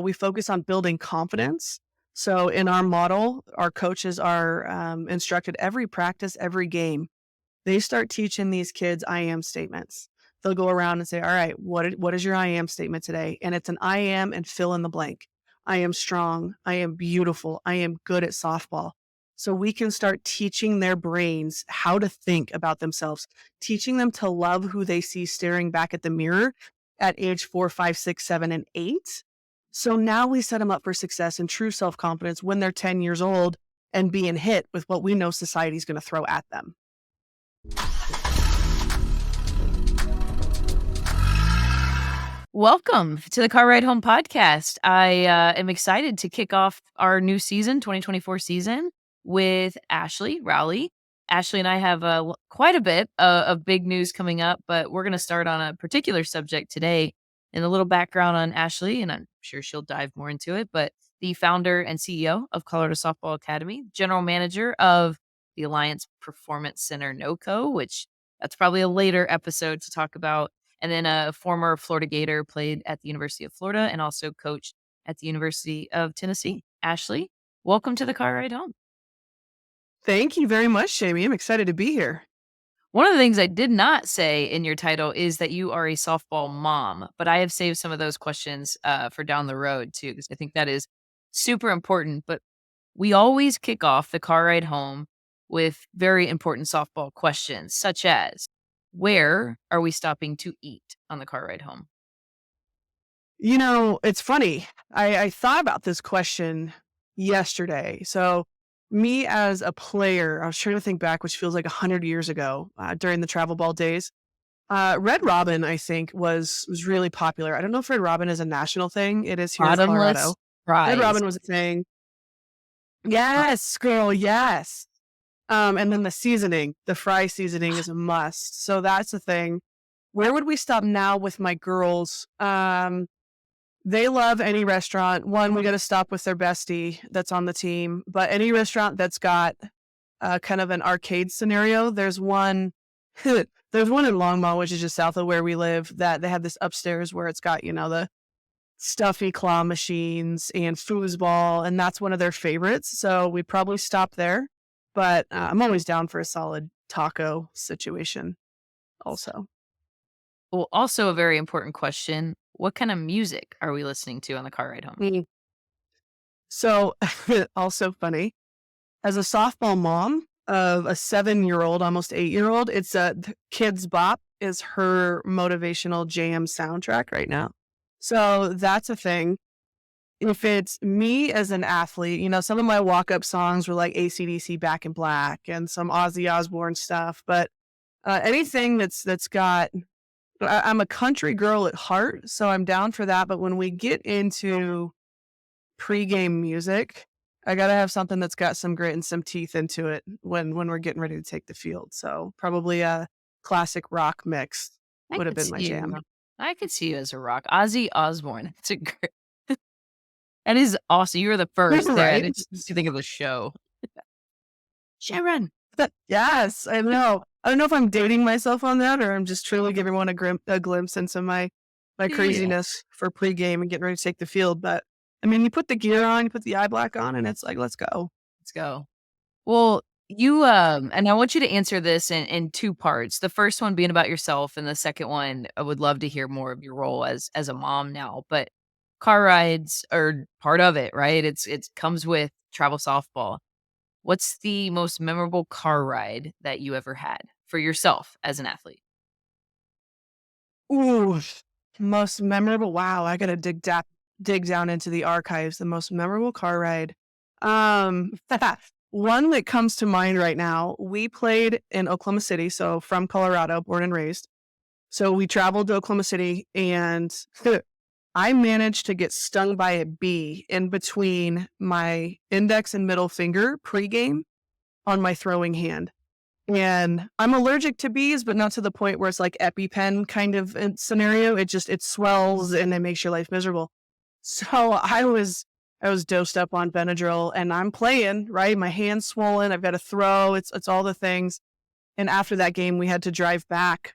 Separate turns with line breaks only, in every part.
We focus on building confidence. So in our model, our coaches are instructed every practice, every game. They start teaching these kids I am statements. They'll go around and say, all right, what is your I am statement today? And it's an I am and fill in the blank. I am strong. I am beautiful. I am good at softball. So we can start teaching their brains how to think about themselves, teaching them to love who they see staring back at the mirror at age 4, 5, 6, 7, and 8. So now we set them up for success and true self-confidence when they're 10 years old and being hit with what we know society's going to throw at them.
Welcome to the Car Ride Home podcast. I am excited to kick off our new season, 2024 season, with Ashlie Rowley. Ashlie and I have quite a bit of big news coming up, but we're going to start on a particular subject today. And a little background on Ashlie, and I'm sure she'll dive more into it, but the founder and CEO of Colorado Softball Academy, general manager of the Alliance Performance Center, NOCO, which that's probably a later episode to talk about. And then a former Florida Gator, played at the University of Florida and also coached at the University of Tennessee. Ashlie, welcome to the Car Ride Home.
Thank you very much, Jami. I'm excited to be here.
One of the things I did not say in your title is that you are a softball mom, but I have saved some of those questions for down the road too, because I think that is super important. But we always kick off the Car Ride Home with very important softball questions, such as, where are we stopping to eat on the car ride home?
You know, it's funny. I thought about this question yesterday. So me as a player, I was trying to think back, which feels like 100 years ago during the travel ball days. Red Robin, I think, was really popular. I don't know if Red Robin is a national thing. It is here in Colorado. Red Robin was a thing. Yes, girl, yes. And then the fry seasoning is a must. So that's the thing. Where would we stop now with my girls? They love any restaurant. One, we got to stop with their bestie that's on the team, but any restaurant that's got kind of an arcade scenario. There's one in Longmont, which is just south of where we live, that they have this upstairs where it's got, the stuffy claw machines and foosball, and that's one of their favorites. So we probably stop there. But I'm always down for a solid taco situation also.
Well, also a very important question. What kind of music are we listening to on the car ride home?
So also funny, as a softball mom of a 7-year-old, almost 8-year-old, it's Kids Bop is her motivational jam soundtrack right now. So that's a thing. If it's me as an athlete, some of my walk-up songs were like AC/DC Back in Black and some Ozzy Osbourne stuff, but anything that's got, I'm a country girl at heart, so I'm down for that. But when we get into pregame music, I got to have something that's got some grit and some teeth into it when we're getting ready to take the field. So probably a classic rock mix would have been my jam.
I could see you as a rock. Ozzy Osbourne. It's a great. That is awesome. You were the first there.
Right?
I didn't just think of the show. Sharon.
Yes, I know. I don't know if I'm dating myself on that or I'm just truly giving one a glimpse into my craziness for pregame and getting ready to take the field. But I mean, you put the gear on, you put the eye black on, and it's like, let's go.
Let's go. Well, you and I want you to answer this in two parts. The first one being about yourself, and the second one, I would love to hear more of your role as a mom now. But car rides are part of it, right? It comes with travel softball. What's the most memorable car ride that you ever had for yourself as an athlete?
Ooh, most memorable. Wow, I gotta dig down into the archives. The most memorable car ride. One that comes to mind right now. We played in Oklahoma City, so from Colorado, born and raised. So we traveled to Oklahoma City, and I managed to get stung by a bee in between my index and middle finger pregame on my throwing hand. And I'm allergic to bees, but not to the point where it's like EpiPen kind of scenario. It swells and it makes your life miserable. So I was dosed up on Benadryl and I'm playing, right? My hand's swollen. I've got to throw. It's all the things. And after that game, we had to drive back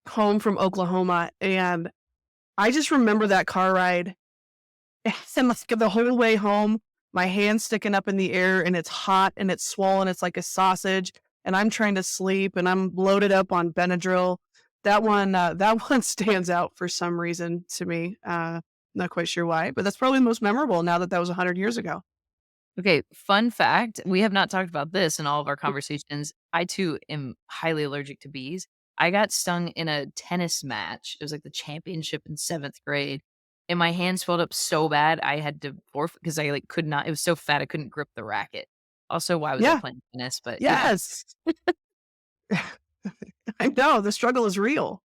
home from Oklahoma. And I just remember that car ride And like the whole way home, my hand's sticking up in the air and it's hot and it's swollen. It's like a sausage. And I'm trying to sleep and I'm loaded up on Benadryl. That one stands out for some reason to me. Not quite sure why, but that's probably the most memorable now that that was 100 years ago.
Okay, fun fact, we have not talked about this in all of our conversations. I too am highly allergic to bees. I got stung in a tennis match. It was like the championship in 7th grade. And my hand swelled up so bad I had to forfeit because I like could not, it was so fat I couldn't grip the racket. Also, why was I
Yeah.
playing tennis? But yeah.
Yes. I know the struggle is real.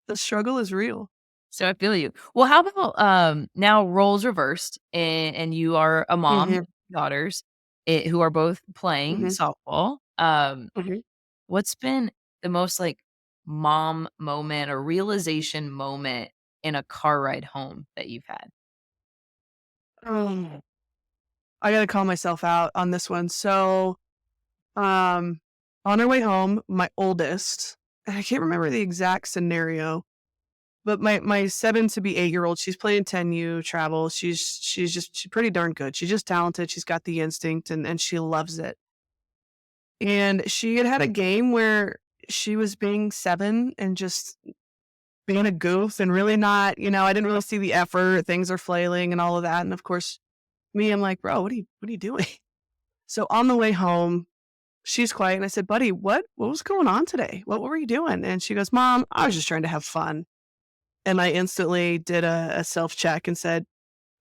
The struggle is real.
So I feel you. Well, how about now roles reversed and you are a mom,
Hmm.
daughters who are both playing
Hmm.
softball.
Hmm.
What's been the most, like, mom moment or realization moment in a car ride home that you've had?
Oh, I got to call myself out on this one. So, um, on our way home, my oldest, and I can't remember the exact scenario, but my 7 to be 8-year-old, she's playing 10U travel. She's pretty darn good. She's just talented. She's got the instinct and she loves it. And she had had a game where she was being 7 and just being a goof and really not, I didn't really see the effort. Things are flailing and all of that. And of course, me, I'm like, bro, what are you doing? So on the way home, she's quiet. And I said, buddy, what was going on today? What were you doing? And she goes, Mom, I was just trying to have fun. And I instantly did a self check and said,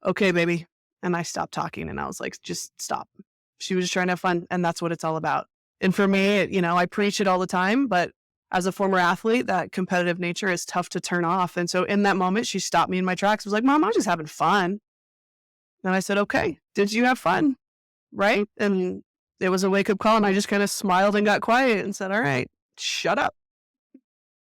okay, baby. And I stopped talking and I was like, just stop. She was just trying to have fun. And that's what it's all about. And for me, I preach it all the time, but as a former athlete, that competitive nature is tough to turn off. And so in that moment, she stopped me in my tracks. Was like, Mom, I was just having fun. And I said, okay, did you have fun? Right. And it was a wake up call. And I just kind of smiled and got quiet and said, all right, shut up.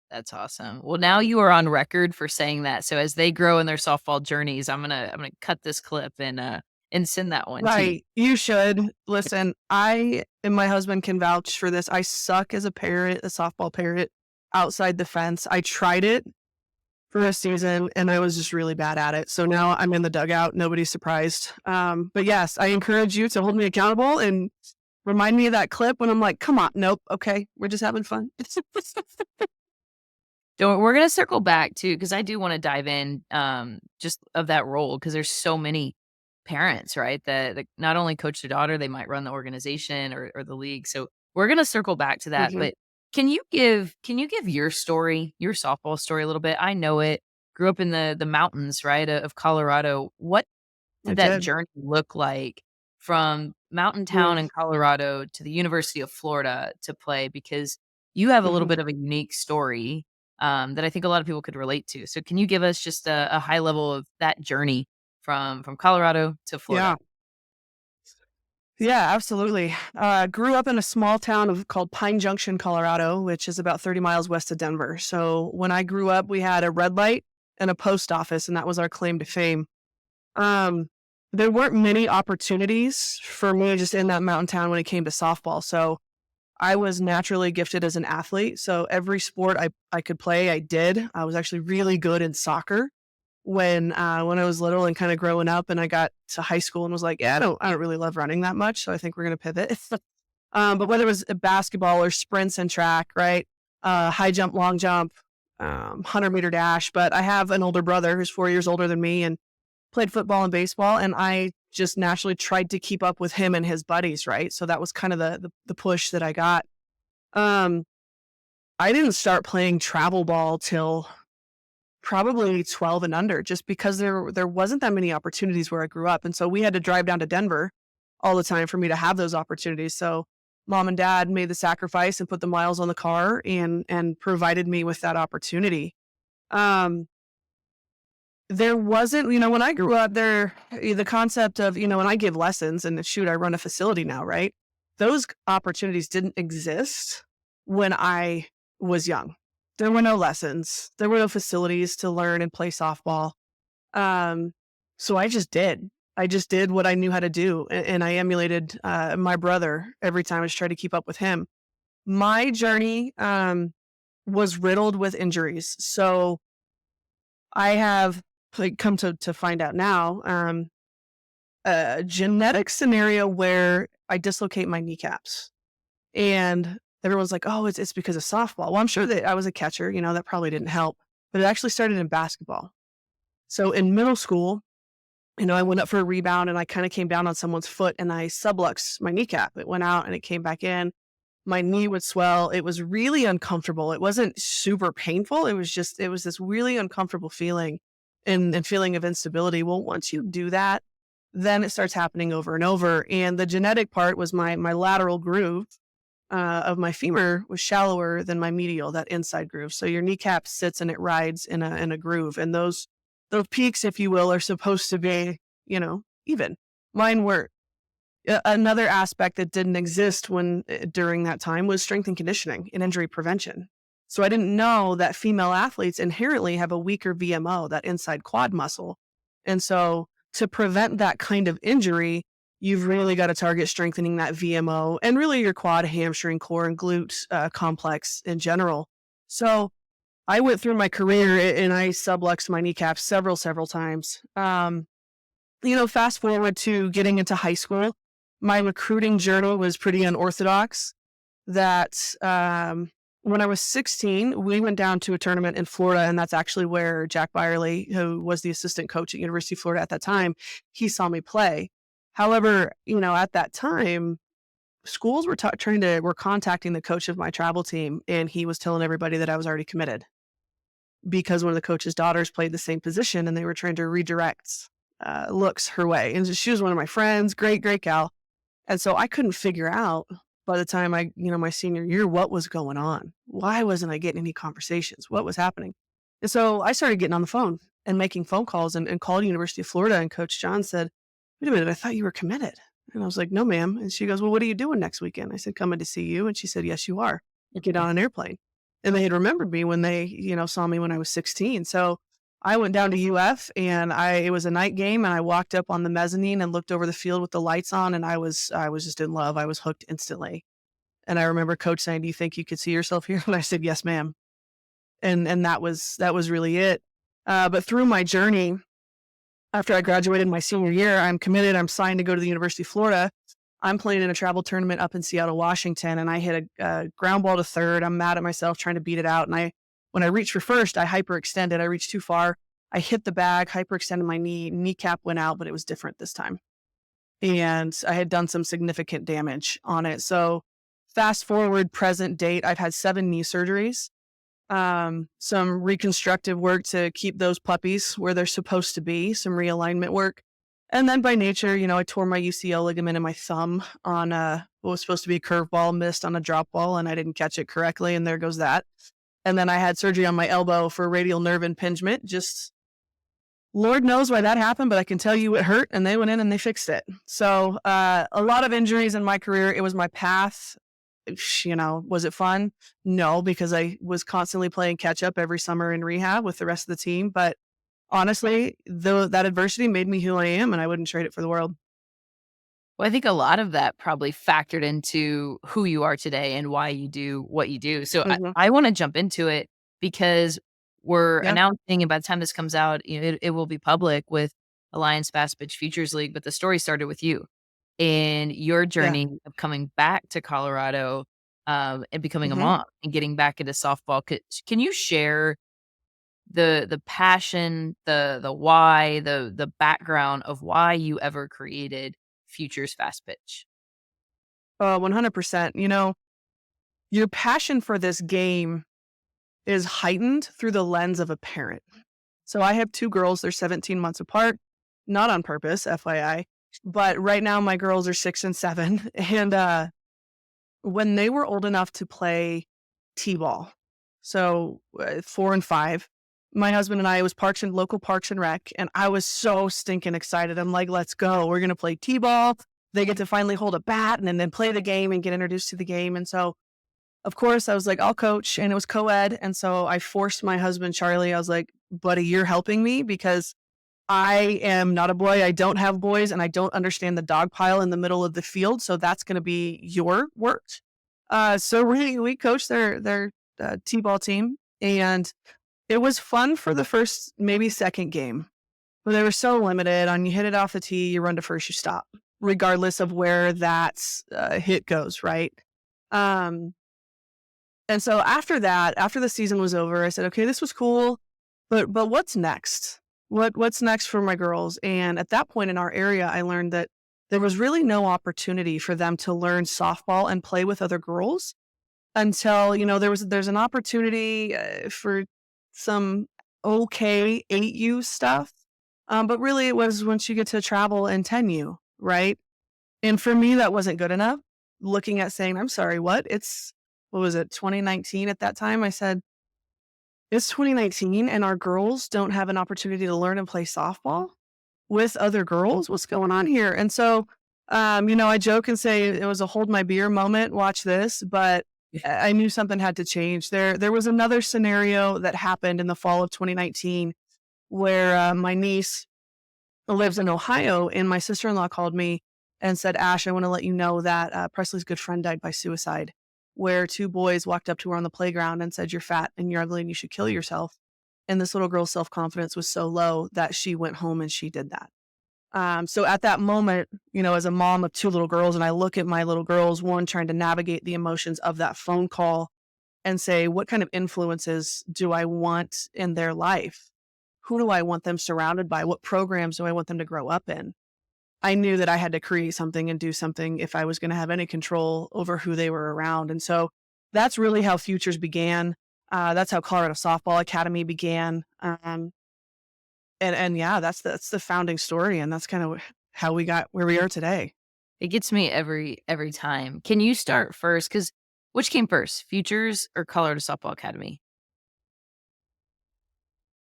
That's awesome. Well, now you are on record for saying that, so as they grow in their softball journeys, I'm gonna cut this clip and send that one to you.
Right. You should. Listen, I and my husband can vouch for this. I suck as a parent, a softball parent outside the fence. I tried it for a season and I was just really bad at it. So now I'm in the dugout. Nobody's surprised. But yes, I encourage you to hold me accountable and remind me of that clip when I'm like, come on, nope, okay, we're just having fun.
Don't we're gonna circle back too, because I do wanna dive in, just of that role, because there's so many parents, right, that not only coach their daughter, they might run the organization or the league, so we're gonna circle back to that,
Hmm.
but can you give your story, your softball story a little bit? I know it, grew up in the mountains, right, of Colorado. What
I
did that
did.
journey look like from mountain town
Mm-hmm.
in Colorado to the University of Florida to play? Because you have a little bit of a unique story, that I think a lot of people could relate to. So can you give us just a high level of that journey from Colorado to Florida?
Yeah. Yeah, absolutely. Grew up in a small town called Pine Junction, Colorado, which is about 30 miles west of Denver. So when I grew up, we had a red light and a post office, and that was our claim to fame. Um, there weren't many opportunities for me just in that mountain town when it came to softball. So I was naturally gifted as an athlete. So every sport I could play, I did. I was actually really good in soccer when I was little and kind of growing up, and I got to high school and was like, yeah, I don't really love running that much, so I think we're gonna pivot. But whether it was basketball or sprints and track, right, high jump, long jump, 100-meter dash. But I have an older brother who's 4 years older than me and played football and baseball, and I just naturally tried to keep up with him and his buddies, right? So that was kind of the push that I got. Um, I didn't start playing travel ball till probably 12 and under, just because there wasn't that many opportunities where I grew up, and so we had to drive down to Denver all the time for me to have those opportunities. So mom and dad made the sacrifice and put the miles on the car and provided me with that opportunity. Um, there wasn't, when I grew up the concept of, when I give lessons and shoot, I run a facility now, right? Those opportunities didn't exist when I was young. There were no lessons. There were no facilities to learn and play softball. Um, so I just did. I just did what I knew how to do, and I emulated my brother every time I just tried to keep up with him. My journey was riddled with injuries. So I have, like, come to find out now. a genetic scenario where I dislocate my kneecaps. And everyone's like, "Oh, it's because of softball." Well, I'm sure that I was a catcher, that probably didn't help, but it actually started in basketball. So in middle school, I went up for a rebound and I kind of came down on someone's foot and I subluxed my kneecap. It went out and it came back in. My knee would swell. It was really uncomfortable. It wasn't super painful. It was this really uncomfortable feeling and feeling of instability. Well, once you do that, then it starts happening over and over. And the genetic part was my lateral groove of my femur was shallower than my medial, that inside groove. So your kneecap sits and it rides in a groove, and those peaks, if you will, are supposed to be even. Mine were. Another aspect that didn't exist when during that time was strength and conditioning and injury prevention. So I didn't know that female athletes inherently have a weaker VMO, that inside quad muscle. And so to prevent that kind of injury, you've really got to target strengthening that VMO and really your quad, hamstring, core, and glute complex in general. So I went through my career and I subluxed my kneecaps several times. Fast forward to getting into high school, my recruiting journal was pretty unorthodox. That when I was 16, we went down to a tournament in Florida, and that's actually where Jack Byerly, who was the assistant coach at University of Florida at that time, he saw me play. However, at that time, schools were contacting the coach of my travel team, and he was telling everybody that I was already committed because one of the coach's daughters played the same position, and they were trying to redirect looks her way. And she was one of my friends, great gal. And so I couldn't figure out by the time my senior year, what was going on. Why wasn't I getting any conversations? What was happening? And so I started getting on the phone and making phone calls and called University of Florida. And Coach John said, "Wait a minute, I thought you were committed." And I was like, "No, ma'am." And she goes, "Well, what are you doing next weekend?" I said, "Coming to see you." And she said, "Yes, you are. Get on an airplane." And they had remembered me when they, saw me when I was 16. So I went down to UF and it was a night game and I walked up on the mezzanine and looked over the field with the lights on and I was just in love. I was hooked instantly. And I remember coach saying, "Do you think you could see yourself here?" And I said, "Yes, ma'am." And that was really it. But through my journey, after I graduated my senior year, I'm committed. I'm signed to go to the University of Florida. I'm playing in a travel tournament up in Seattle, Washington, and I hit a ground ball to third. I'm mad at myself trying to beat it out. And when I reached for first, I hyperextended. I reached too far. I hit the bag, hyperextended my knee, kneecap went out, but it was different this time. And I had done some significant damage on it. So fast forward present date, I've had 7 knee surgeries, some reconstructive work to keep those puppies where they're supposed to be, some realignment work. And then by nature, I tore my UCL ligament in my thumb on what was supposed to be a curveball, missed on a drop ball, and I didn't catch it correctly. And there goes that. And then I had surgery on my elbow for radial nerve impingement. Just Lord knows why that happened, but I can tell you it hurt, and they went in and they fixed it. So a lot of injuries in my career. It was my path. Was it fun? No, because I was constantly playing catch up every summer in rehab with the rest of the team. But honestly, that adversity made me who I am, and I wouldn't trade it for the world.
Well, I think a lot of that probably factored into who you are today and why you do what you do. So I,
Mhm.
I want to jump into it because we're
Yeah.
announcing, and by the time this comes out, it will be public with Alliance Fast Pitch Futures League. But the story started with you and your
Yeah.
journey of coming back to Colorado and becoming a
Hmm.
mom and getting back into softball. Can you share the passion, the why, the background of why you ever created Futures Fast Pitch?
100%. Your passion for this game is heightened through the lens of a parent. So I have 2 girls. They're 17 months apart, not on purpose, FYI. But right now, my girls are 6 and 7. And when they were old enough to play t-ball, so 4 and 5, my husband and I, it was local Parks and Rec, and I was so stinking excited. I'm like, "Let's go. We're gonna play t-ball." They get to finally hold a bat and then play the game and get introduced to the game. And so, of course, I was like, "I'll coach," and it was co-ed. And so I forced my husband, Charlie. I was like, "Buddy, you're helping me because I am not a boy. I don't have boys, and I don't understand the dog pile in the middle of the field. So that's going to be your work." So we coached their t-ball team, and it was fun for the first maybe second game. but they were so limited on you hit it off the tee, you run to first, you stop, regardless of where that hit goes, right? Um, and so after that, after the season was over, I said, okay, this was cool, but what's next? What's next for my girls? And at that point in our area, I learned that there was really no opportunity for them to learn softball and play with other girls until, there's an opportunity for some okay 8U stuff. But really it was once you get to travel in 10U, right? And for me, that wasn't good enough. Looking at saying, I'm sorry, what was it, 2019 at that time? I said, it's 2019 and our girls don't have an opportunity to learn and play softball with other girls. What's going on here? And so, I joke and say it was a hold my beer moment. Watch this, but I knew something had to change. There was another scenario that happened in the fall of 2019 where my niece lives in Ohio, and my sister-in-law called me and said, Ash, I want to let you know that Presley's good friend died by suicide, where two boys walked up to her on the playground and said, you're fat and you're ugly and you should kill yourself. And this little girl's self-confidence was so low that she went home and she did that. So at that moment, as a mom of two little girls, and I look at my little girls, one trying to navigate the emotions of that phone call and say, what kind of influences do I want in their life? Who do I want them surrounded by? What programs do I want them to grow up in? I knew that I had to create something and do something if I was going to have any control over who they were around. And so that's really how Futures began. That's how Colorado Softball Academy began. And yeah, that's the founding story, and that's kind of how we got where we are today.
It gets me every time. Can you start first? Because which came first, Futures or Colorado Softball Academy?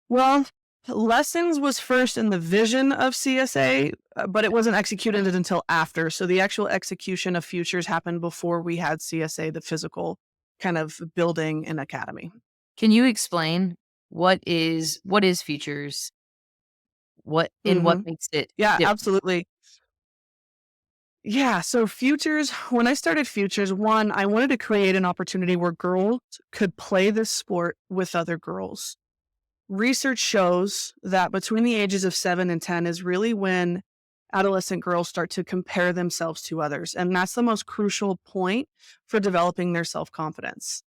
Well, Lessons was first in the vision of CSA, but it wasn't executed until after. So the actual execution of Futures happened before we had CSA, the physical kind of building and academy.
Can you explain what is Futures? What
hmm
makes it
Yeah,
different?
absolutely. Yeah. So Futures, when I started Futures, one, I wanted to create an opportunity where girls could play this sport with other girls. Research shows that between the ages of 7 and 10 is really when adolescent girls start to compare themselves to others. And that's the most crucial point for developing their self confidence.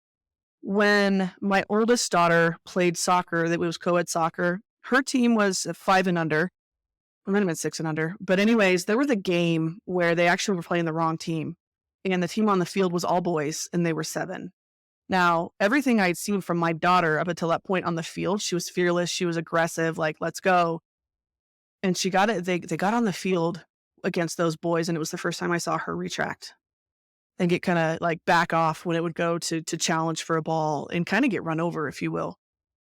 When my oldest daughter played soccer, that was co ed soccer, her team was 5 and under. It might have been 6 and under. But, anyways, there was a game where they actually were playing the wrong team. And the team on the field was all boys, and they were 7. Now, everything I'd seen from my daughter up until that point on the field, she was fearless, she was aggressive, like, let's go. And she got it. They got on the field against those boys, and it was the first time I saw her retract and get kind of like back off when it would go to challenge for a ball and kind of get run over, if you will.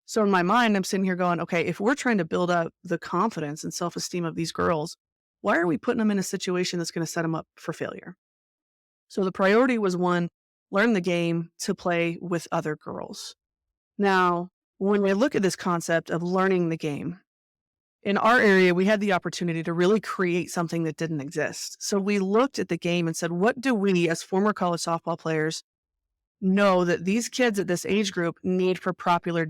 So in my mind, I'm sitting here going, okay, if we're trying to build up the confidence and self-esteem of these girls, why are we putting them in a situation that's going to set them up for failure? So the priority was one, learn the game to play with other girls. Now, when we look at this concept of learning the game, in our area, we had the opportunity to really create something that didn't exist. So we looked at the game and said, what do we, as former college softball players, know that these kids at this age group need for proper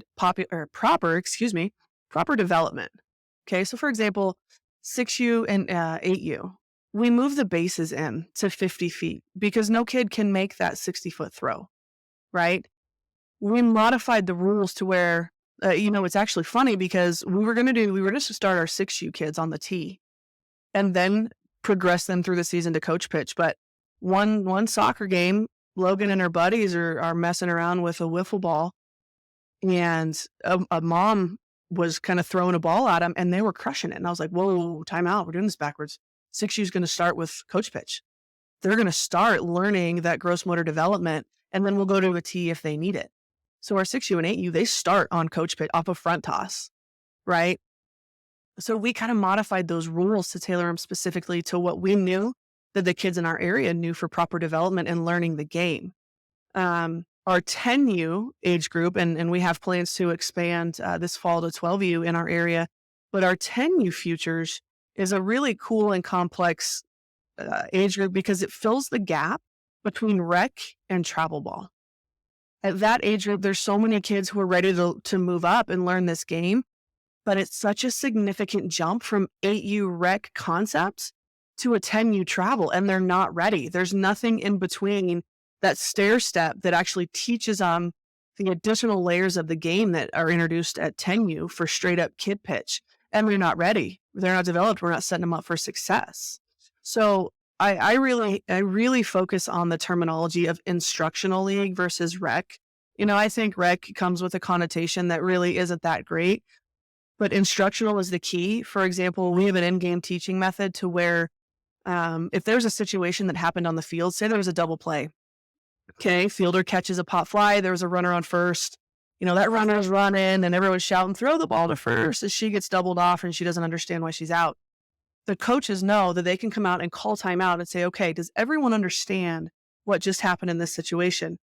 development? Okay, so for example, 6U and 8U, we move the bases in to 50 feet because no kid can make that 60-foot throw, right? We modified the rules to where, it's actually funny because we were just to start our 6U kids on the tee and then progress them through the season to coach pitch. But one soccer game, Logan and her buddies are messing around with a wiffle ball, and a mom was kind of throwing a ball at them, and they were crushing it. And I was like, whoa, time out. We're doing this backwards. 6U is going to start with coach pitch. They're going to start learning that gross motor development, and then we'll go to a tee if they need it. So our 6U and 8U, they start on coach pitch off of front toss, right? So we kind of modified those rules to tailor them specifically to what we knew that the kids in our area knew for proper development and learning the game. Our 10U age group, and we have plans to expand this fall to 12U in our area, but our 10U Futures is a really cool and complex age group because it fills the gap between rec and travel ball. At that age group, there's so many kids who are ready to move up and learn this game. but it's such a significant jump from 8U rec concepts to a 10U travel, and they're not ready. There's nothing in between that stair step that actually teaches them the additional layers of the game that are introduced at 10U for straight up kid pitch. And they're not ready. They're not developed. We're not setting them up for success. So I really focus on the terminology of instructional league versus rec. I think rec comes with a connotation that really isn't that great, but instructional is the key. For example, we have an in-game teaching method to where if there's a situation that happened on the field, say there was a double play, okay, fielder catches a pop fly, there was a runner on first, that runner's running and everyone's shouting, throw the ball to first as she gets doubled off and she doesn't understand why she's out. The coaches know that they can come out and call timeout and say, okay, does everyone understand what just happened in this situation?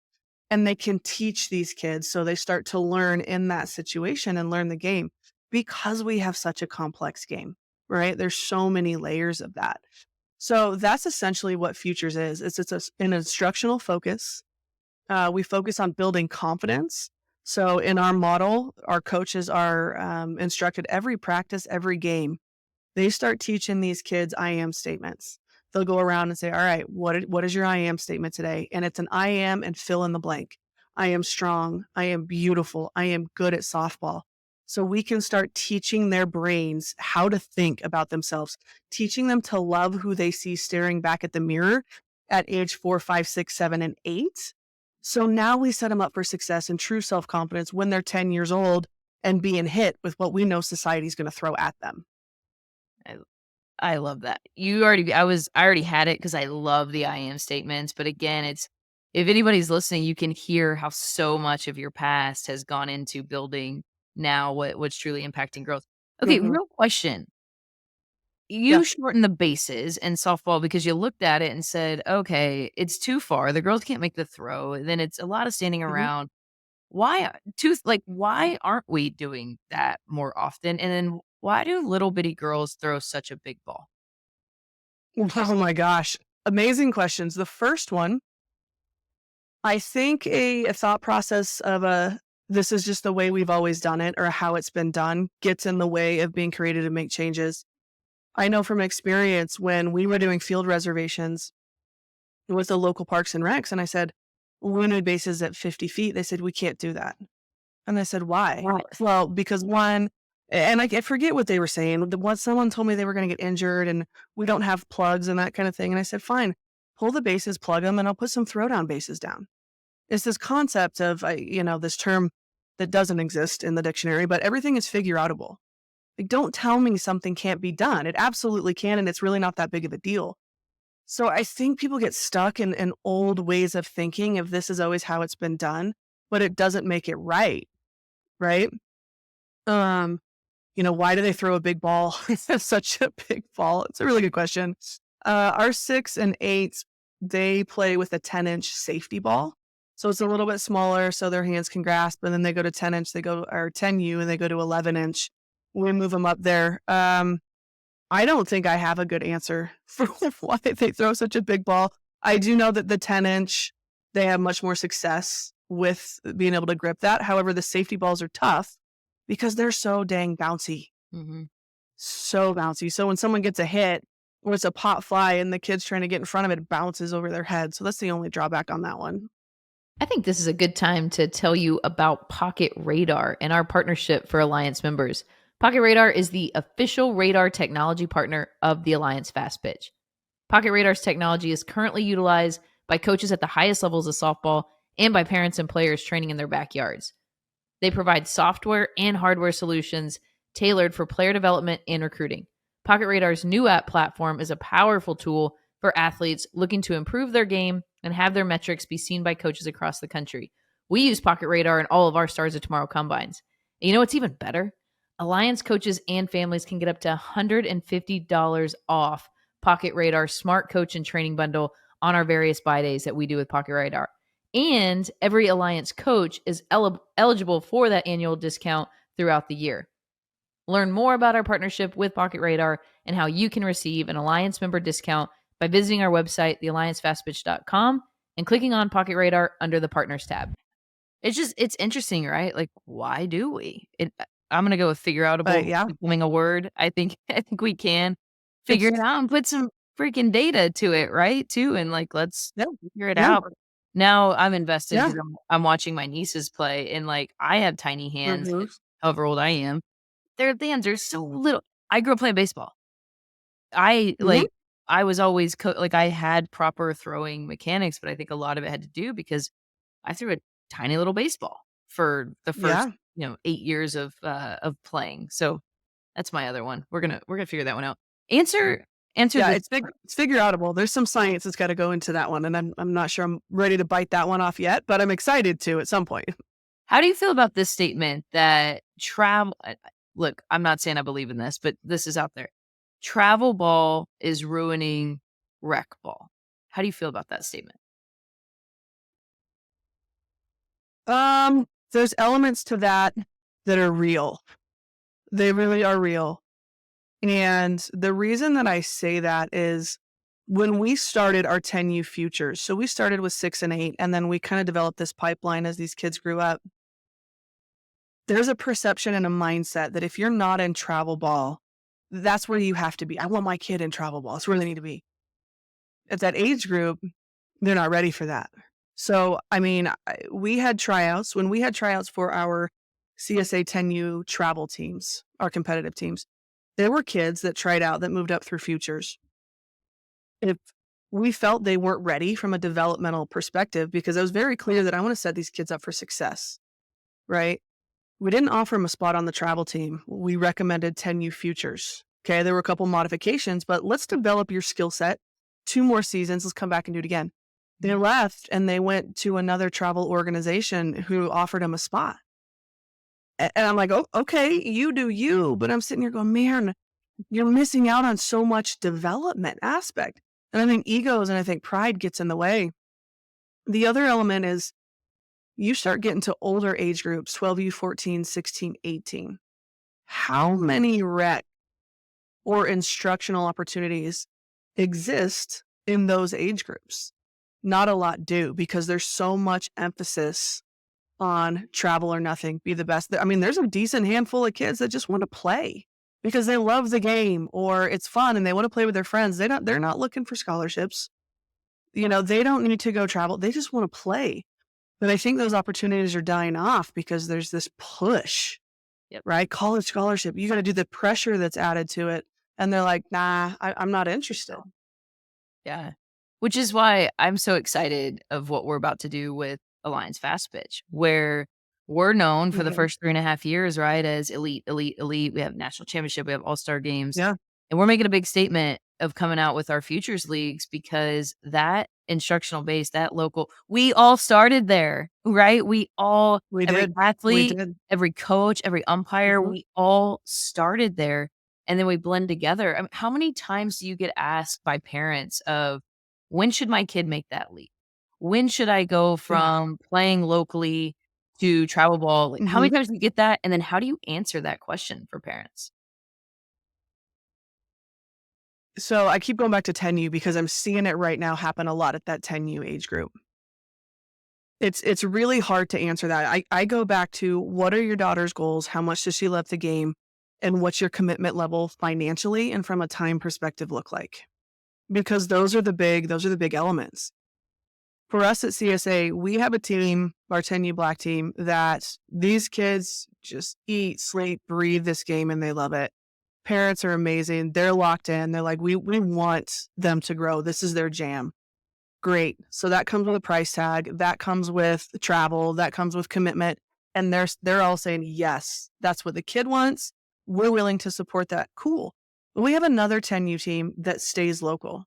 And they can teach these kids so they start to learn in that situation and learn the game because we have such a complex game, right? There's so many layers of that. So that's essentially what Futures is. An instructional focus. We focus on building confidence. So in our model, our coaches are instructed every practice, every game. They start teaching these kids I am statements. They'll go around and say, all right, what is your I am statement today? And it's an I am and fill in the blank. I am strong. I am beautiful. I am good at softball. So we can start teaching their brains how to think about themselves, teaching them to love who they see staring back at the mirror at age 4, 5, 6, 7, and 8. So now we set them up for success and true self-confidence when they're 10 years old and being hit with what we know society's going to throw at them.
I I love that. I already had it because I love the I am statements, but again, it's if anybody's listening, you can hear how so much of your past has gone into building now what's truly impacting growth. Okay,
Mhm.
real question.
Yeah.
You shortened the bases in softball because you looked at it and said, "Okay, it's too far. The girls can't make the throw. Then it's a lot of standing
Mhm.
around." Why aren't we doing that more often? And then why do little bitty girls throw such a big ball?
Oh my gosh. Amazing questions. The first one, I think a thought process of this is just the way we've always done it or how it's been done gets in the way of being creative and make changes. I know from experience when we were doing field reservations with the local parks and recs, and I said, limited bases at 50 feet. They said, we can't do that. And I said, why?
Right.
Well, because one, and I forget what they were saying. Someone told me they were going to get injured and we don't have plugs and that kind of thing. And I said, fine, pull the bases, plug them, and I'll put some throwdown bases down. It's this concept of, this term that doesn't exist in the dictionary, but everything is figure outable. Like, don't tell me something can't be done. It absolutely can. And it's really not that big of a deal. So I think people get stuck in old ways of thinking if this is always how it's been done, but it doesn't make it right. Right. Um, why do they throw a big ball? It's such a big ball. It's a really good question. Our 6 and 8s, they play with a 10-inch safety ball. So it's a little bit smaller so their hands can grasp. And then they go to 10-inch, or 10U, and they go to 11-inch. We move them up there. I don't think I have a good answer for why they throw such a big ball. I do know that the 10-inch, they have much more success with being able to grip that. However, the safety balls are tough because they're so dang bouncy,
Mhm.
so bouncy. So when someone gets a hit or it's a pop fly and the kid's trying to get in front of it, it bounces over their head. So that's the only drawback on that one.
I think this is a good time to tell you about Pocket Radar and our partnership for Alliance members. Pocket Radar is the official radar technology partner of the Alliance Fast Pitch. Pocket Radar's technology is currently utilized by coaches at the highest levels of softball and by parents and players training in their backyards. They provide software and hardware solutions tailored for player development and recruiting. Pocket Radar's new app platform is a powerful tool for athletes looking to improve their game and have their metrics be seen by coaches across the country. We use Pocket Radar in all of our Stars of Tomorrow combines. And you know what's even better? Alliance coaches and families can get up to $150 off Pocket Radar Smart Coach and Training Bundle on our various buy days that we do with Pocket Radar. And every Alliance coach is eligible for that annual discount throughout the year. Learn more about our partnership with Pocket Radar and how you can receive an Alliance member discount by visiting our website, thealliancefastpitch.com, and clicking on Pocket Radar under the Partners tab. It's interesting, right? Like, why do we? I'm gonna go with figure
But
outable
yeah,
becoming a word. I think we can figure
it's
it out and put some freaking data to it, right, too, and, like, let's
yeah,
figure it
yeah,
out. Now I'm invested
yeah.
because I'm watching my nieces play, and, like, I have tiny hands,
Mhm,
however old I am. Their hands are so little. I grew up playing baseball. I
mhm,
like, I was always like, I had proper throwing mechanics, but I think a lot of it had to do because I threw a tiny little baseball for the first,
yeah.
8 years of playing. So, that's my other one. We're gonna figure that one out. Answer answer
Yeah,
this.
it's figure outable. There's some science that's gotta go into that one, and I'm not sure I'm ready to bite that one off yet, but I'm excited to at some point.
How do you feel about this statement that travel look, I'm not saying I believe in this, but this is out there. Travel ball is ruining rec ball. How do you feel about that statement?
There's elements to that that are real. They really are real. And the reason that I say that is when we started our 10U futures, so we started with 6 and 8, and then we kind of developed this pipeline as these kids grew up. There's a perception and a mindset that if you're not in travel ball, that's where you have to be. I want my kid in travel ball. It's where they need to be. At that age group, they're not ready for that. So, I mean, we had tryouts. When we had tryouts for our CSA 10U travel teams, our competitive teams, there were kids that tried out that moved up through futures. If we felt they weren't ready from a developmental perspective, because I was very clear that I want to set these kids up for success, right? We didn't offer them a spot on the travel team. We recommended 10U futures. Okay, there were a couple modifications, but let's develop your skill set. 2 more seasons, let's come back and do it again. They left and they went to another travel organization who offered them a spot. And I'm like, "Oh, okay, you do you." But I'm sitting here going, "Man, you're missing out on so much development aspect." And I think egos and I think pride gets in the way. The other element is you start getting to older age groups, 12U, 14, 16, 18. How many rec or instructional opportunities exist in those age groups? Not a lot do because there's so much emphasis on travel or nothing, be the best. I mean, there's a decent handful of kids that just want to play because they love the game or it's fun and they want to play with their friends. They're not looking for scholarships. They don't need to go travel. They just want to play. But I think those opportunities are dying off because there's this push,
Yep.
right? College scholarship. You got to do the pressure that's added to it. And they're like, nah, I'm not interested.
Yeah. Which is why I'm so excited of what we're about to do with Alliance Fast Pitch, where we're known for the
Mhm.
first 3.5 years, right, as elite, elite, elite. We have national championship, we have all-star games.
Yeah,
And we're making a big statement of coming out with our futures leagues because that instructional base, that local, we all started there, right? We all,
we
every
did. We
athlete,
did.
every coach, every umpire,
Mhm.
we all started there and then we blend together. I mean, how many times do you get asked by parents of when should my kid make that leap? When should I go
Yeah.
from playing locally to travel ball? Like, how many
Mhm.
times do you get that? And then how do you answer that question for parents?
So I keep going back to 10U because I'm seeing it right now happen a lot at that 10U age group. It's really hard to answer that. I go back to what are your daughter's goals? How much does she love the game? And what's your commitment level financially and from a time perspective look like? Because those are the big elements. For us at CSA, we have a team, our 10U Black team, that these kids just eat, sleep, breathe this game and they love it. Parents are amazing. They're locked in. They're like, we want them to grow. This is their jam. Great. So that comes with a price tag. That comes with travel. That comes with commitment. And they're all saying, yes, that's what the kid wants. We're willing to support that. Cool. But we have another 10U team that stays local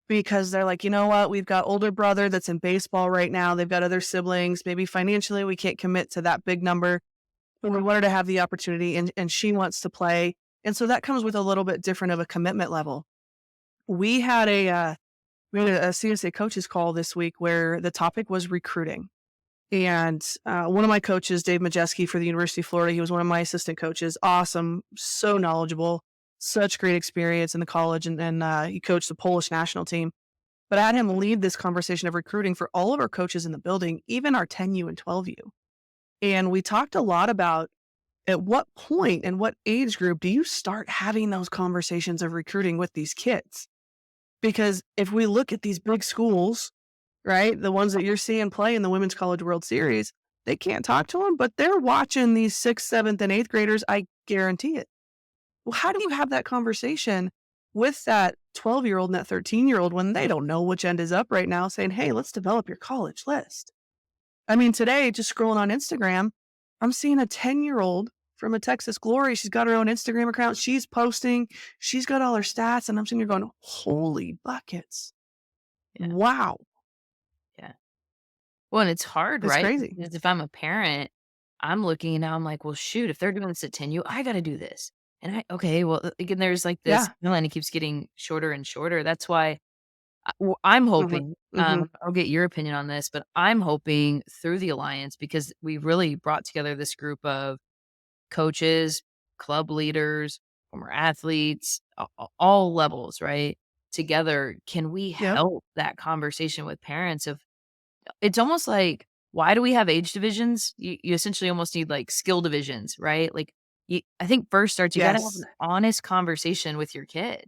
because they're like, you know what? We've got older brother that's in baseball right now. They've got other siblings. Maybe financially we can't commit to that big number, but we want her to have the opportunity and she wants to play. And so that comes with a little bit different of a commitment level. We had a CSA coaches call this week where the topic was recruiting. And one of my coaches, Dave Majeski for the University of Florida, he was one of my assistant coaches. Awesome, so knowledgeable, such great experience in the college, and he coached the Polish national team. But I had him lead this conversation of recruiting for all of our coaches in the building, even our 10U and 12U. And we talked a lot about At what point and what age group do you start having those conversations of recruiting with these kids? Because if we look at these big schools, right, the ones that you're seeing play in the Women's College World Series, they can't talk to them, but they're watching these sixth, seventh, and eighth graders. I guarantee it. Well, how do you have that conversation with that 12-year-old and that 13-year-old when they don't know which end is up right now saying, hey, let's develop your college list? I mean, today, just scrolling on Instagram, I'm seeing a 10-year-old from a Texas Glory. She's got her own Instagram account. She's posting, she's got all her stats. And I'm sitting here going, holy buckets.
Yeah.
Wow.
Yeah. Well, and it's hard,
It's
right?
crazy.
Because if I'm a parent, I'm looking now, I'm like, well, shoot, if they're doing this at 10U, I got to do this. And okay, well, again, there's like this
Yeah.
line, it keeps getting shorter and shorter. That's why I'm
Hmm.
hoping,
Hmm.
I'll get your opinion on this, but I'm hoping through the Alliance, because we really brought together this group of coaches, club leaders, former athletes, all levels, right? Together, can we
Yep.
help that conversation with parents of it's almost like, why do we have age divisions? You essentially almost need, like, skill divisions, right? Like, I think first starts, you gotta have an
Yes,
honest conversation with your kid.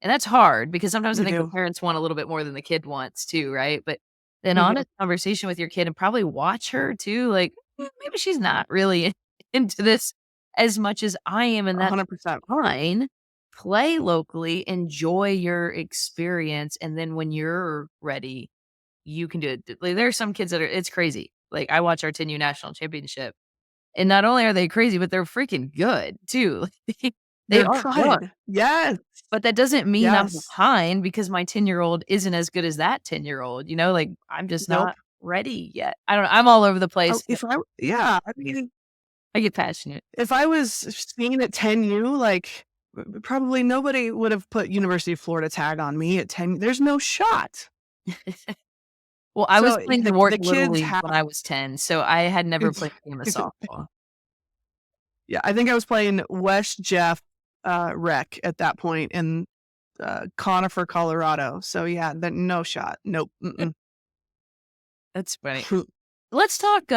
And that's hard because sometimes I
you
think the
do.
parents want a little bit more than the kid wants too, right? But an
Hmm.
honest conversation with your kid and probably watch her too, like, maybe she's not really into this as much as I am, and that's
100%.
fine. Play locally, enjoy your experience, and then when you're ready, you can do it. Like, there are some kids that are it's crazy. Like, I watch our 10U national championship, and not only are they crazy, but they're freaking good too. Like, they
They're
are good,
good. Yes.
but that doesn't mean I'm
Yes.
behind because my 10-year-old isn't as good as that 10-year-old, like, I'm just
Nope.
not ready yet. I don't know, I'm all over the
Oh,
place, but
yeah, I mean,
I get passionate.
if I was seen at 10U, like, probably nobody would have put University of Florida tag on me at 10. There's no shot.
Well, I was
So
playing
the
Newark Little
kids
League
have
when I was 10, so I had never played a game of softball.
yeah, I think I was playing West Jeff, Rec at that point in, Conifer, Colorado. So, yeah, no shot. Nope. Mm-mm.
That's funny. Let's talk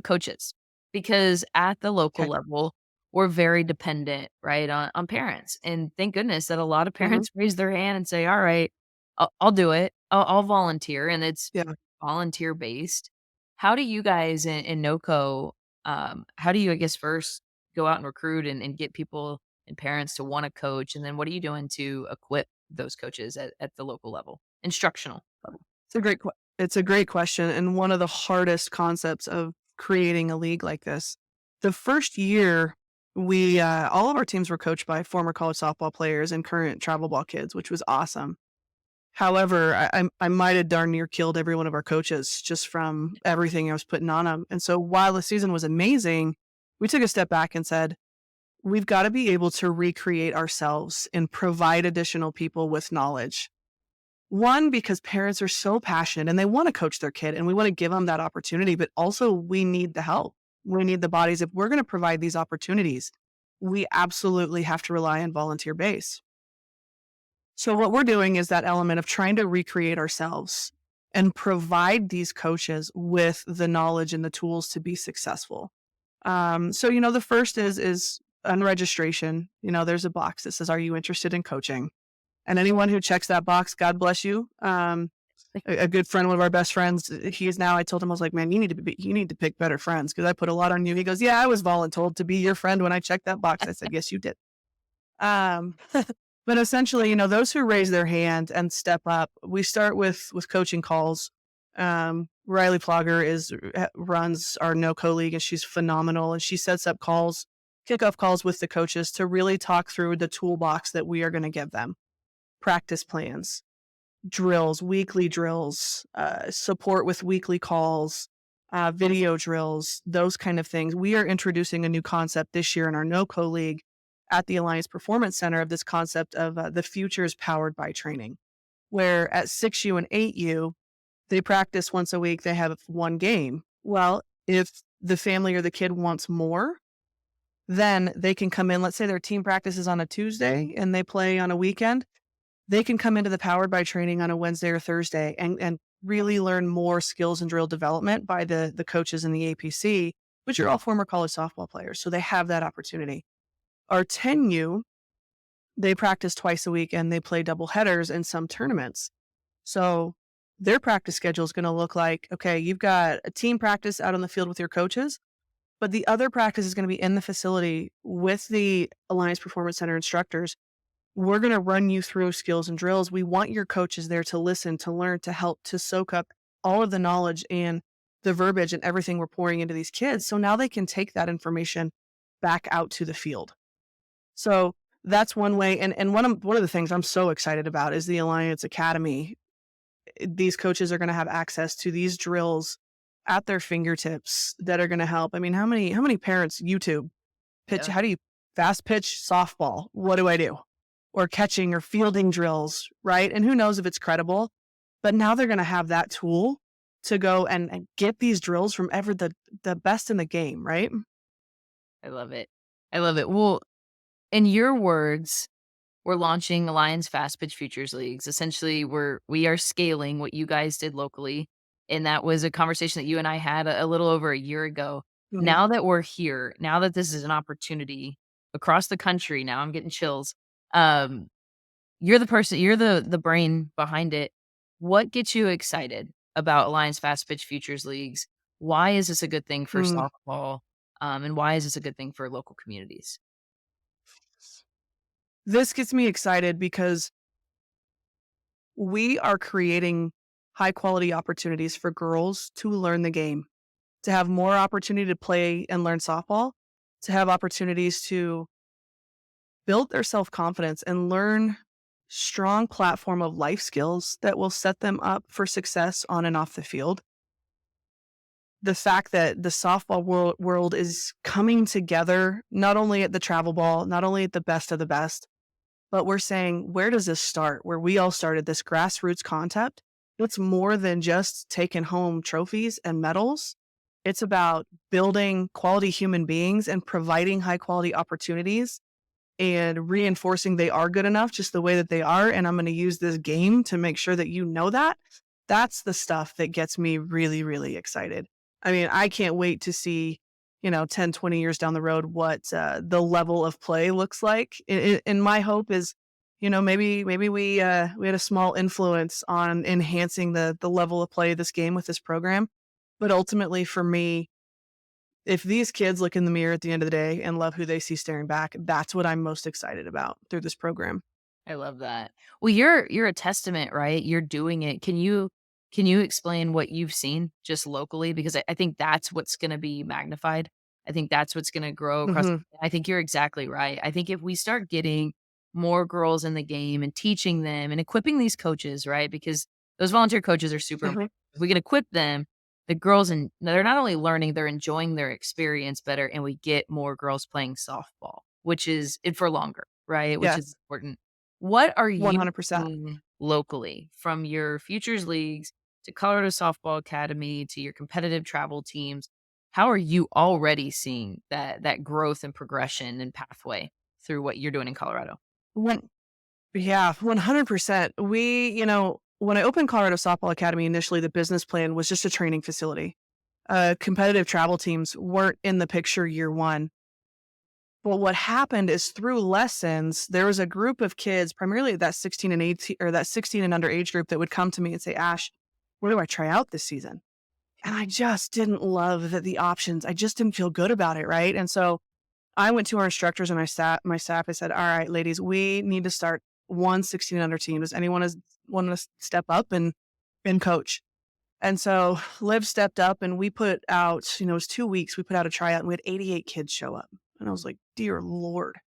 coaches, because at the local
'Kay.
level, we're very dependent, right, on parents, and thank goodness that a lot of
Mhm.
parents raise their hand and say, "All right, I'll do it. I'll volunteer," and it's
Yeah.
volunteer based. How do you guys in NOCO, how do you, I guess, first go out and recruit and get people and parents to wanna coach, and then what are you doing to equip those coaches at the local level, instructional level?
It's a great question, and one of the hardest concepts of creating a league like this. The first year, we, all of our teams were coached by former college softball players and current travel ball kids, which was awesome. However, I might have darn near killed every one of our coaches just from everything I was putting on them. And so while the season was amazing, we took a step back and said, we've got to be able to recreate ourselves and provide additional people with knowledge. One, because parents are so passionate and they want to coach their kid and we want to give them that opportunity, but also we need the help. We need the bodies. If we're going to provide these opportunities, we absolutely have to rely on volunteer base. So what we're doing is that element of trying to recreate ourselves and provide these coaches with the knowledge and the tools to be successful. So the first is on registration. There's a box that says, "Are you interested in coaching?" And anyone who checks that box, God bless you. A good friend, one of our best friends, he's now. I told him, I was like, "Man, you need to pick better friends because I put a lot on you." He goes, "Yeah, I was voluntold to be your friend when I checked that box." I said, "Yes, you did." Um, but essentially, those who raise their hand and step up, we start with coaching calls. Riley Plogger runs our NOCO league, and she's phenomenal. And she sets up kickoff calls with the coaches to really talk through the toolbox that we are going to give them: practice plans, drills, weekly drills, support with weekly calls, video drills, those kind of things. We are introducing a new concept this year in our NOCO league at the Alliance Performance Center of this concept of the future is powered by training, where at 6U and 8U, they practice once a week, they have one game. Well, if the family or the kid wants more, then they can come in. Let's say their team practices on a Tuesday and they play on a weekend. They can come into the Powered by training on a Wednesday or Thursday and really learn more skills and drill development by the coaches in the APC, but you're all former college softball players. So they have that opportunity. Our 10U, they practice twice a week and they play double headers in some tournaments. So their practice schedule is going to look like, okay, you've got a team practice out on the field with your coaches, but the other practice is going to be in the facility with the Alliance Performance Center instructors. We're going to run you through skills and drills. We want your coaches there to listen, to learn, to help, to soak up all of the knowledge and the verbiage and everything we're pouring into these kids. So now they can take that information back out to the field. So that's one way. And one of the things I'm so excited about is the Alliance Academy. These coaches are going to have access to these drills at their fingertips that are going to help. I mean, how many parents YouTube pitch?
Yeah.
How do you fast pitch softball? What do I do? Or catching or fielding drills, right? And who knows if it's credible, but now they're going to have that tool to go and get these drills from the best in the game, right?
I love it. I love it. Well, in your words, we're launching Alliance Fast Pitch Futures Leagues. Essentially, we are scaling what you guys did locally, and that was a conversation that you and I had a little over a year ago.
Mhm.
Now that we're here, now that this is an opportunity across the country, now I'm getting chills. Um, you're the person, you're the brain behind it. What gets you excited about Alliance Fast Pitch Futures Leagues? Why is this a good thing for
Mm.
softball? And why is this a good thing for local communities?
This gets me excited because we are creating high quality opportunities for girls to learn the game, to have more opportunity to play and learn softball, to have opportunities to build their self confidence and learn strong platform of life skills that will set them up for success on and off the field. The fact that the softball world is coming together, not only at the travel ball, not only at the best of the best, but we're saying, where does this start? Where we all started this grassroots concept. It's more than just taking home trophies and medals. It's about building quality human beings and providing high quality opportunities and reinforcing they are good enough just the way that they are. And I'm going to use this game to make sure that you know that. That's the stuff that gets me really, really excited. I mean, I can't wait to see, 10, 20 years down the road, what the level of play looks like. And my hope is, maybe we had a small influence on enhancing the level of play of this game with this program. But ultimately for me, if these kids look in the mirror at the end of the day and love who they see staring back, that's what I'm most excited about through this program.
I love that. Well, you're a testament, right? You're doing it. Can you explain what you've seen just locally? Because I think that's what's gonna be magnified. I think that's what's gonna grow across.
Mhm.
I think you're exactly right. I think if we start getting more girls in the game and teaching them and equipping these coaches, right? Because those volunteer coaches are super
Mhm.
important. If we can equip them, the girls and they're not only learning, they're enjoying their experience better, and we get more girls playing softball, which is it for longer, right? Which is
Yes,
important. What are you
100%.
doing locally from your futures leagues to Colorado Softball Academy to your competitive travel teams? How are you already seeing that growth and progression and pathway through what you're doing in Colorado?
One Yeah, 100%. When I opened Colorado Softball Academy initially, the business plan was just a training facility. Competitive travel teams weren't in the picture year one. But what happened is through lessons, there was a group of kids, primarily that 16 and 18 or that 16 and under age group that would come to me and say, Ash, where do I try out this season? And I just didn't love the options. I just didn't feel good about it. Right. And so I went to our instructors and I sat my staff. I said, all right, ladies, we need to start one 16 and under team. Does anyone want to step up and coach? And so Liv stepped up and we put out, it was 2 weeks. We put out a tryout and we had 88 kids show up. And I was like, dear Lord.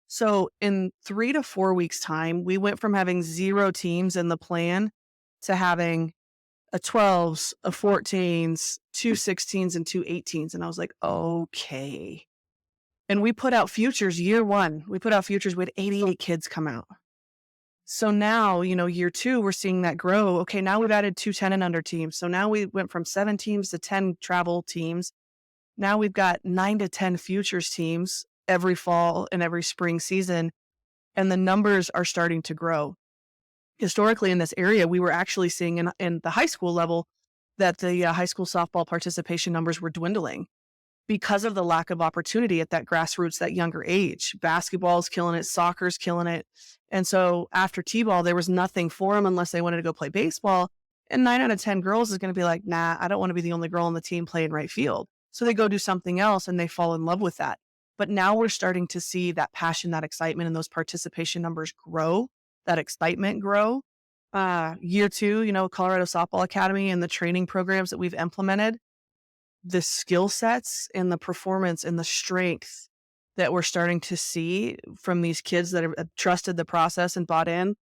So in 3 to 4 weeks time, we went from having 0 teams in the plan to having a 12s, a 14s, 2 16s and 2 18s. And I was like, okay. And we put out futures year one. We put out futures. We had 88 kids come out. So now, year two, we're seeing that grow. Okay, now we've added 2 10 and under teams. So now we went from 7 teams to 10 travel teams. Now we've got 9 to 10 futures teams every fall and every spring season. And the numbers are starting to grow. Historically, in this area, we were actually seeing in the high school level that the high school softball participation numbers were dwindling. because of the lack of opportunity at that grassroots, that younger age. Basketball's killing it, soccer's killing it. And so after T-ball, there was nothing for them unless they wanted to go play baseball. And 9 out of 10 girls is going to be like, nah, I don't want to be the only girl on the team playing right field. So they go do something else and they fall in love with that. But now we're starting to see that passion, that excitement, and those participation numbers grow, that excitement grow. Year two, Colorado Softball Academy and the training programs that we've implemented, the skill sets and the performance and the strength that we're starting to see from these kids that have trusted the process and bought in,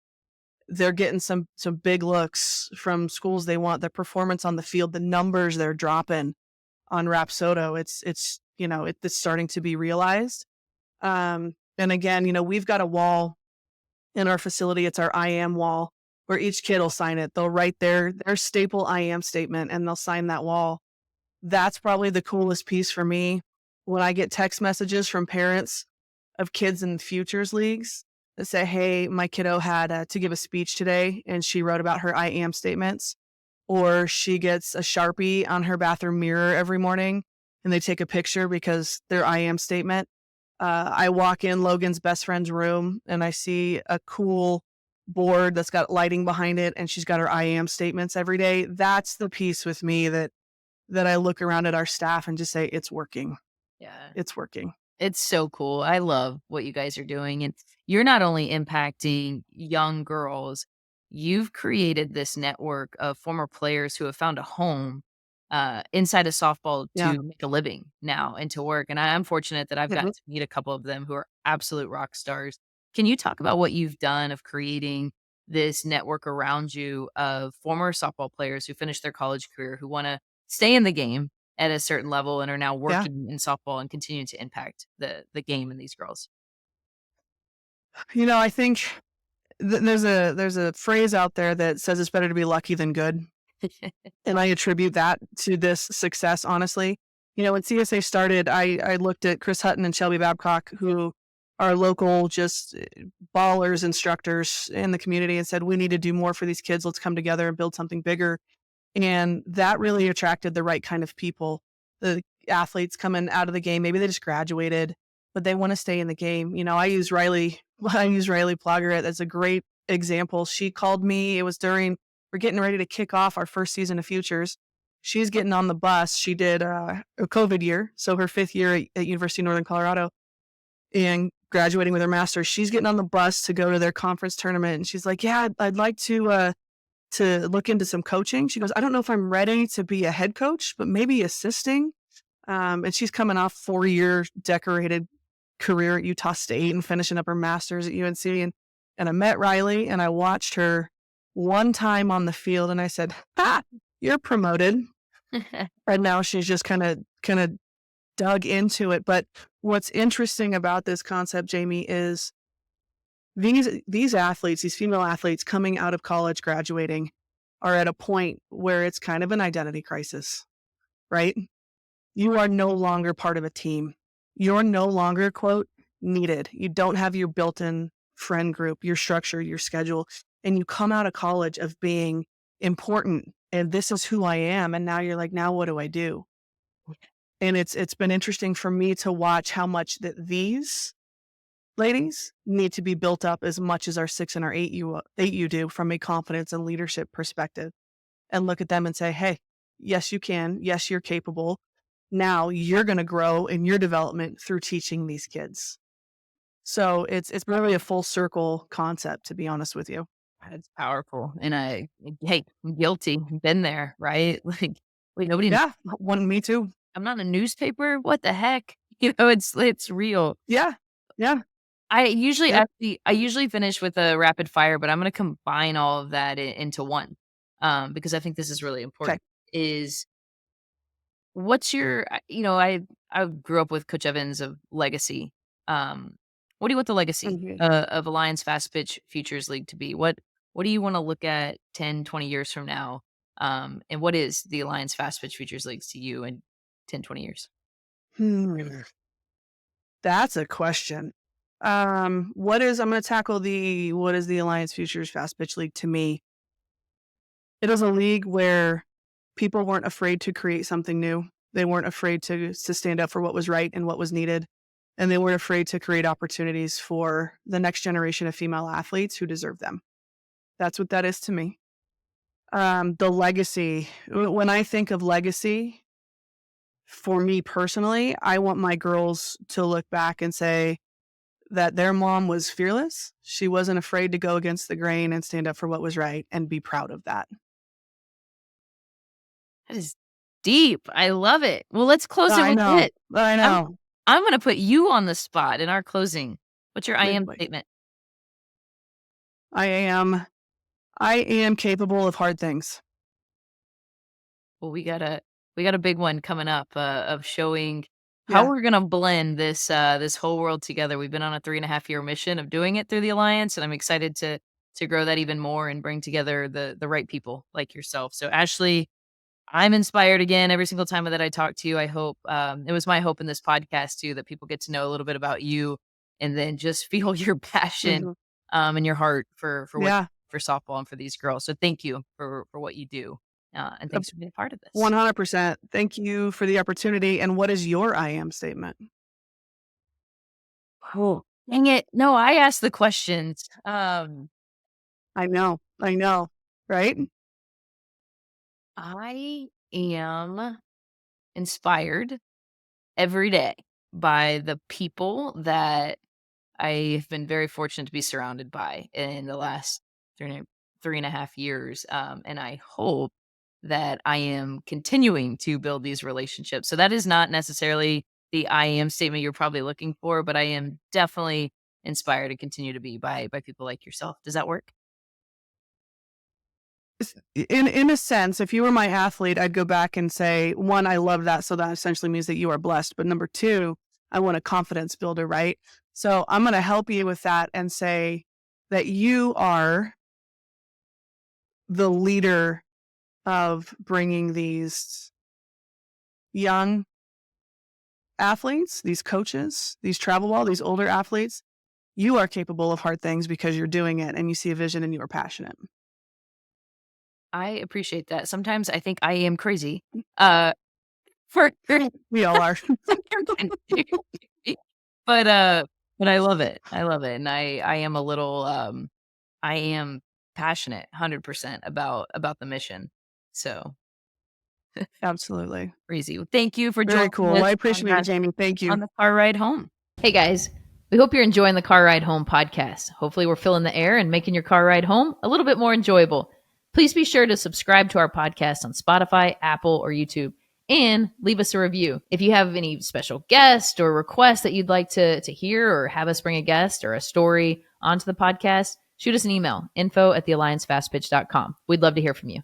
they're getting some big looks from schools they want. Their performance on the field, the numbers they're dropping on Rapsodo, it's starting to be realized. And again, we've got a wall in our facility. It's our I am wall where each kid will sign it. They'll write their staple I am statement and they'll sign that wall. That's probably the coolest piece for me when I get text messages from parents of kids in futures leagues that say, hey, my kiddo had to give a speech today and she wrote about her I am statements, or she gets a Sharpie on her bathroom mirror every morning and they take a picture because their I am statement. I walk in Logan's best friend's room and I see a cool board that's got lighting behind it and she's got her I am statements every day. That's the piece with me that I look around at our staff and just say, it's working.
Yeah.
It's working.
It's so cool. I love what you guys are doing. And you're not only impacting young girls, you've created this network of former players who have found a home inside of softball
Yeah.
to make a living now and to work. And I'm fortunate that I've gotten
Mhm.
to meet a couple of them who are absolute rock stars. Can you talk about what you've done of creating this network around you of former softball players who finished their college career, who want to stay in the game at a certain level and are now
Yeah.
working in softball and continue to impact the game and these girls?
I think there's a phrase out there that says it's better to be lucky than good. And I attribute that to this success, honestly. When CSA started, I looked at Chris Hutton and Shelby Babcock, who are local, just ballers, instructors in the community, and said, we need to do more for these kids. Let's come together and build something bigger. And that really attracted the right kind of people. The athletes coming out of the game, maybe they just graduated, but they want to stay in the game. I use Riley Plogger as a great example. She called me. It was we're getting ready to kick off our first season of Futures. She's getting on the bus. She did a COVID year, so her 5th year at University of Northern Colorado, and graduating with her master's. She's getting on the bus to go to their conference tournament, and she's like, "Yeah, I'd like to look into some coaching." She goes, "I don't know if I'm ready to be a head coach, but maybe assisting." And she's coming off 4-year decorated career at Utah State and finishing up her master's at UNC. And I met Riley and I watched her one time on the field and I said, "Ha, you're promoted." And now she's just kind of dug into it. But what's interesting about this concept, Jamie, is these athletes, these female athletes coming out of college, graduating, are at a point where it's kind of an identity crisis, right? You are no longer part of a team. You're no longer, quote, needed. You don't have your built in friend group, your structure, your schedule. And you come out of college of being important and this is who I am. And now you're like, now what do I do? And it's been interesting for me to watch how much that these ladies need to be built up as much as our 6 and our 8U do from a confidence and leadership perspective, and look at them and say, hey, yes, you can. Yes, you're capable. Now you're going to grow in your development through teaching these kids. So it's really a full circle concept, to be honest with you.
It's powerful. And hey, I'm guilty. Been there, right? Like, wait, nobody,
Yeah. Me too.
I'm not in a newspaper. What the heck? It's real.
Yeah. Yeah. Yep.
I usually finish with a rapid fire, but I'm going to combine all of that into one, because I think this is really
Okay.
important. Is what's your, I grew up with Coach Evans of Legacy. What do you want the legacy
Mhm.
of Alliance Fast Pitch Futures League to be? What do you want to look at 10, 20 years from now? And what is the Alliance Fast Pitch Futures Leagues to you in 10, 20 years?
Hmm. That's a question. I'm going to tackle what is the Alliance Futures Fast Pitch League to me? It is a league where people weren't afraid to create something new. They weren't afraid to stand up for what was right and what was needed. And they weren't afraid to create opportunities for the next generation of female athletes who deserve them. That's what that is to me. The legacy, when I think of legacy, for me personally, I want my girls to look back and say that their mom was fearless. She wasn't afraid to go against the grain and stand up for what was right and be proud of that.
That is deep. I love it. Well, let's close it
I
with
know.
it.
I
I'm
know.
I'm gonna put you on the spot in our closing. What's your I
Wait,
am
wait.
statement?
I am capable of hard things.
Well, we got a big one coming up, of showing how
Yeah.
we're gonna blend this whole world together. We've been on a 3.5-year mission of doing it through the Alliance, and I'm excited to grow that even more and bring together the right people like yourself. So, Ashley, I'm inspired again every single time that I talk to you. I hope, it was my hope in this podcast too, that people get to know a little bit about you and then just feel your passion,
Mhm.
and your heart for what
Yeah.
for softball and for these girls. So thank you for what you do, and
Uh,
thanks for being a part of this.
100%. Thank you for the opportunity. And what is your I am statement?
Oh, dang it. No, I asked the questions.
I know. I know. Right?
I am inspired every day by the people that I've been very fortunate to be surrounded by in the last 3.5 years. And I hope that I am continuing to build these relationships. So that is not necessarily the I am statement you're probably looking for, but I am definitely inspired to continue to be by people like yourself. Does that work?
In a sense, if you were my athlete, I'd go back and say, one, I love that. So that essentially means that you are blessed. But number two, I want a confidence builder, right? So I'm going to help you with that and say that you are the leader of bringing these young athletes, these coaches, these travel ball, these older athletes. You are capable of hard things because you're doing it and you see a vision and you are passionate.
I appreciate that. Sometimes I think I am crazy. Uh for
We all are.
but but I love it. I love it. And I am a little I am passionate 100% about the mission. So
Absolutely.
crazy. Thank you for
Very
joining
cool.
us
I
on
appreciate it, Jamie. Thank you.
on the car ride home. Hey guys, we hope you're enjoying the Car Ride Home podcast. Hopefully, we're filling the air and making your car ride home a little bit more enjoyable. Please be sure to subscribe to our podcast on Spotify, Apple, or YouTube, and leave us a review. If you have any special guest or requests that you'd like to hear, or have us bring a guest or a story onto the podcast, shoot us an email, info@thealliancefastpitch.com. We'd love to hear from you.